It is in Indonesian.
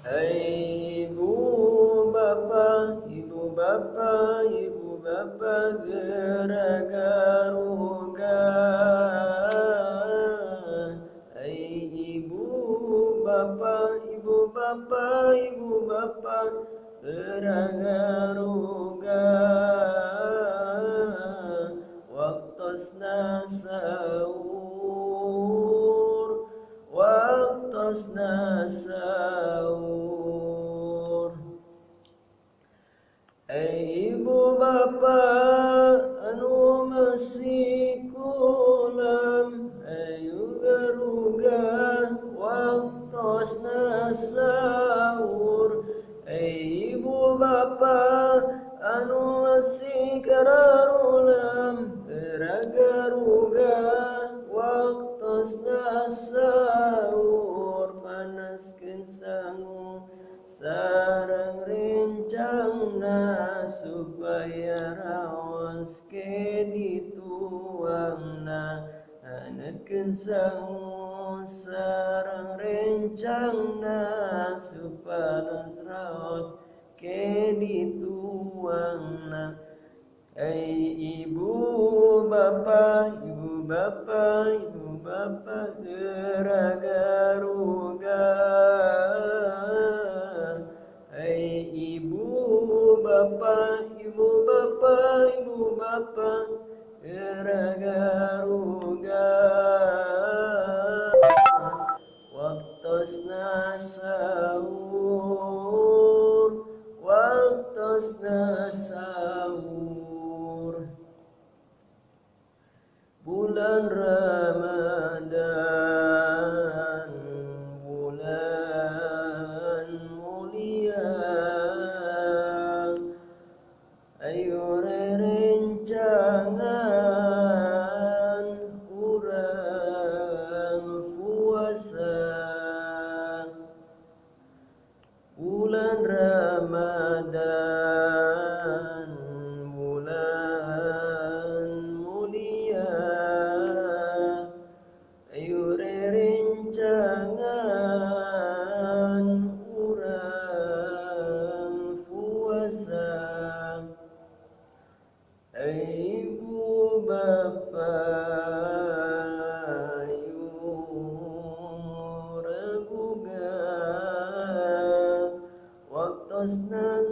Hai ibu bapak, ibu bapak, ibu bapak geragaruga. Hai ibu bapak, ibu bapak, ibu bapak geragaruga. Waktosna sahur, waktosna sahur. Ibu bapak anu masih kulam, ayu garuga waktosna sahur. Ibu bapak anu masih kararulam, garuga waktosna sahur. Panaskeun sangu sareng rencangna supaya raos ke dituangna. Haneutkeun sangu sareng rencangna supados raos ke dituangna. Ibu bapak, ibu bapak, ibu bapak geragaruga. Ibu bapak, ibu bapak, ibu bapak geragaruga. Waktosna sahur, waktosna sahur. Bulan Ramadan, bulan mulia. Ayo rencangan urang puasa. Bulan Ramadan, bulan mulia. Ayo rencangan urang puasa. Ibu bapak, ibu raguga waktosna